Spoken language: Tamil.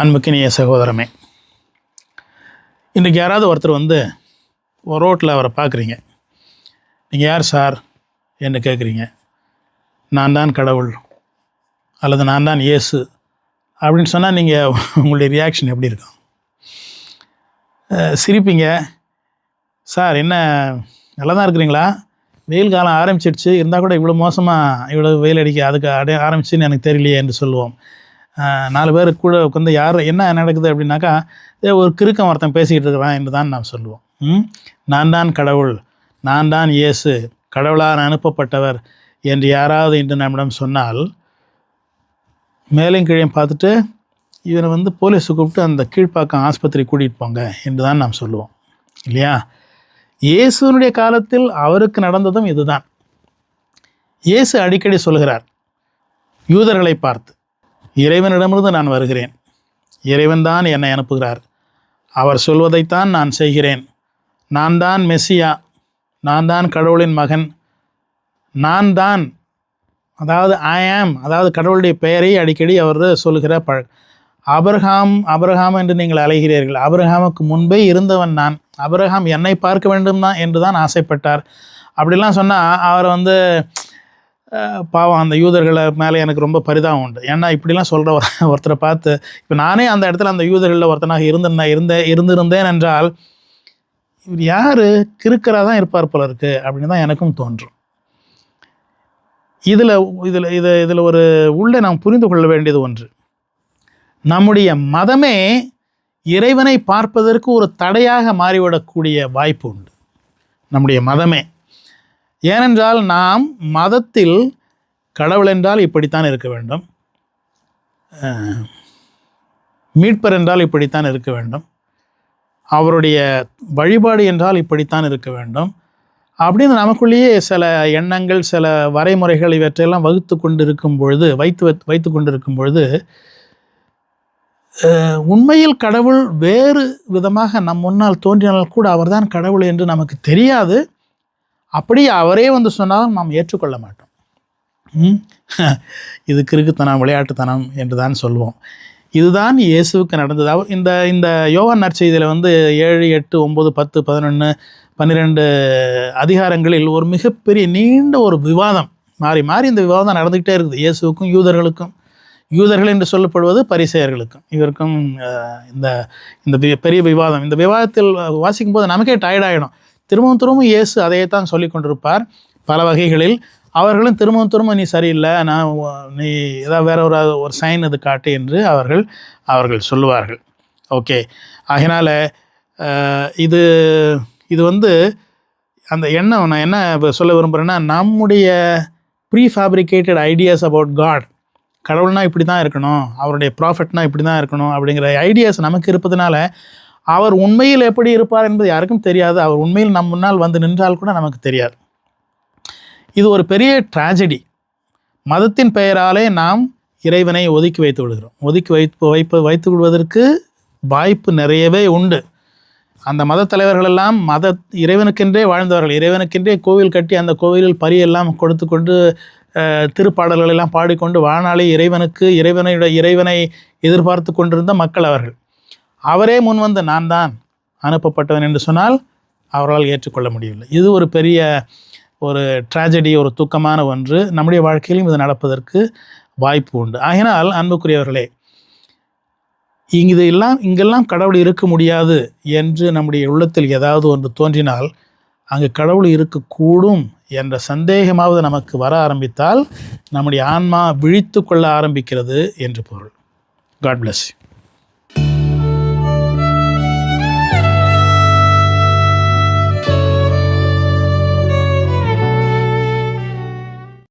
அன்புக்கினிய சகோதரமே, இன்றைக்கி யாராவது ஒருத்தர் வந்து ஒரு ரோட்டில் அவரை பார்க்குறீங்க. நீங்கள் யார் சார் என்று கேட்குறீங்க. நான் தான் கடவுள் அல்லது நான் தான் இயேசு அப்படின்னு சொன்னால் நீங்கள் உங்களுடைய ரியாக்ஷன் எப்படி இருக்கும்? சிரிப்பீங்க. சார் என்ன நல்லா தான் இருக்கிறீங்களா? வெயில் காலம் ஆரம்பிச்சிடுச்சு, இருந்தால் கூட இவ்வளோ மோசமாக இவ்வளோ வெயில் அடிக்க அதுக்கு ஆரம்பிச்சுன்னு எனக்கு தெரியலையே என்று சொல்லுவோம். 4 பேர் கூட உட்காந்து யார் என்ன நடக்குது அப்படின்னாக்கா, ஒரு கிறுக்கம் ஒருத்தன் பேசிக்கிட்டு இருக்கிறான் என்று தான் நாம் சொல்லுவோம். நான் தான் கடவுள், நான் தான் இயேசு, கடவுளால் அனுப்பப்பட்டவர் என்று யாராவது இன்று நம்மிடம் சொன்னால், மேலும் கீழே பார்த்துட்டு இவனை வந்து போலீஸை கூப்பிட்டு அந்த கீழ்ப்பாக்கம் ஆஸ்பத்திரி கூட்டிகிட்டு போங்க என்று தான் நாம் சொல்லுவோம், இல்லையா? இயேசுனுடைய காலத்தில் அவருக்கு நடந்ததும் இதுதான். இயேசு அடிக்கடி சொல்கிறார் யூதர்களை பார்த்து, இறைவனிடமிருந்து நான் வருகிறேன், இறைவன்தான் என்னை அனுப்புகிறார், அவர் சொல்வதைத்தான் நான் செய்கிறேன், நான் தான் மெஸ்ஸியா, நான் தான் கடவுளின் மகன், நான் தான், அதாவது அதாவது கடவுளுடைய பெயரை அடிக்கடி அவர் சொல்கிற அபிரகாம் என்று நீங்கள் அழைகிறீர்கள், அபிரகாமுக்கு முன்பே இருந்தவன் நான், அபிரகாம் என்னை பார்க்க வேண்டும் தான் என்று தான் ஆசைப்பட்டார். அப்படிலாம் சொன்னால் அவர் வந்து பாவம், அந்த யூதர்களை மேலே எனக்கு ரொம்ப பரிதாபம் உண்டு. ஏன்னா இப்படிலாம் சொல்கிற ஒருத்தரை பார்த்து, இப்போ நானே அந்த இடத்துல அந்த யூதர்களில் ஒருத்தனாக இருந்திருந்தேன் என்றால், இவர் யார் கிறுக்கராக தான் இருப்பார் போல இருக்குது அப்படின்னு தான் எனக்கும் தோன்றும். இதில் ஒரு உள்ளே நாம் புரிந்து கொள்ள வேண்டியது ஒன்று. நம்முடைய மதமே இறைவனை பார்ப்பதற்கு ஒரு தடையாக மாறிவிடக்கூடிய வாய்ப்பு உண்டு. நம்முடைய மதமே. ஏனென்றால் நாம் மதத்தில் கடவுள் என்றால் இப்படித்தான் இருக்க வேண்டும், மீட்பர் என்றால் இப்படித்தான் இருக்க வேண்டும், அவருடைய வழிபாடு என்றால் இப்படித்தான் இருக்க வேண்டும் அப்படின்னு நமக்குள்ளேயே சில எண்ணங்கள், சில வரைமுறைகள் இவற்றையெல்லாம் வைத்து கொண்டிருக்கும் பொழுது உண்மையில் கடவுள் வேறு விதமாக நம் முன்னால் தோன்றினால் கூட அவர்தான் கடவுள் என்று நமக்கு தெரியாது. அப்படியே அவரே வந்து சொன்னாலும் நாம் ஏற்றுக்கொள்ள மாட்டோம். இது கிறுக்குத்தனம், விளையாட்டுத்தனம் என்று தான் சொல்வோம். இதுதான் இயேசுவுக்கு நடந்தது. இந்த யோவான் நற்செய்தியில் வந்து 7, 8, 9, 10, 11, 12 அதிகாரங்களில் ஒரு மிகப்பெரிய நீண்ட ஒரு விவாதம் மாறி மாறி இந்த விவாதம் நடந்துக்கிட்டே இருக்குது. இயேசுவுக்கும் யூதர்களுக்கும், யூதர்கள் என்று சொல்லப்படுவது பரிசேயர்களுக்கும், இவருக்கும் இந்த பெரிய விவாதம். இந்த விவாதத்தில் வாசிக்கும் போது நமக்கே டயர்டாகிடும். திரும்பவும் இயேசு அதையே தான் சொல்லி கொண்டிருப்பார் பல வகைகளில். அவர்களும் திரும்பவும் நீ சரியில்லை, நீ ஏதாவது வேற ஒரு சைன் இது காட்டு என்று அவர்கள் சொல்லுவார்கள். ஓகே, அதனால் இது வந்து அந்த எண்ணம் நான் என்ன சொல்ல விரும்புகிறேன்னா, நம்முடைய ப்ரீஃபேப்ரிகேட்டட் ஐடியாஸ் அபவுட் காட், கடவுள்னா இப்படி தான் இருக்கணும், அவருடைய ப்ராஃபெட்னா இப்படி தான் இருக்கணும் அப்படிங்கிற ஐடியாஸ் நமக்கு இருப்பதனால அவர் உண்மையில் எப்படி இருப்பார் என்பது யாருக்கும் தெரியாது. அவர் உண்மையில் நம் முன்னால் வந்து நின்றால் கூட நமக்கு தெரியாது. இது ஒரு பெரிய ட்ராஜடி. மதத்தின் பெயராலே நாம் இறைவனை ஒதுக்கி வைத்து விடுகிறோம். வைத்து விடுவதற்கு வாய்ப்பு நிறையவே உண்டு. அந்த மத தலைவர்களெல்லாம் இறைவனுக்கென்றே வாழ்ந்தவர்கள். இறைவனுக்கென்றே கோவில் கட்டி அந்த கோவிலில் பரியெல்லாம் கொடுத்து கொண்டு திருப்பாடல்கள் எல்லாம் பாடிக்கொண்டு வாழ்நாளே இறைவனை எதிர்பார்த்து கொண்டிருந்த மக்கள் அவர்கள். அவரே முன் வந்து நான் தான் அனுப்பப்பட்டவன் என்று சொன்னால் அவரால் ஏற்றுக்கொள்ள முடியவில்லை. இது ஒரு பெரிய ஒரு ட்ராஜடி, ஒரு துக்கமான ஒன்று. நம்முடைய வாழ்க்கையிலும் இது நடப்பதற்கு வாய்ப்பு உண்டு. ஆகினால் அன்புக்குரியவர்களே, இங்கெல்லாம் கடவுள் இருக்க முடியாது என்று நம்முடைய உள்ளத்தில் ஏதாவது ஒன்று தோன்றினால் அங்கு கடவுள் இருக்கக்கூடும் என்ற சந்தேகமாவது நமக்கு வர ஆரம்பித்தால் நம்முடைய ஆன்மா விழித்து கொள்ள ஆரம்பிக்கிறது என்று பொருள். God bless you.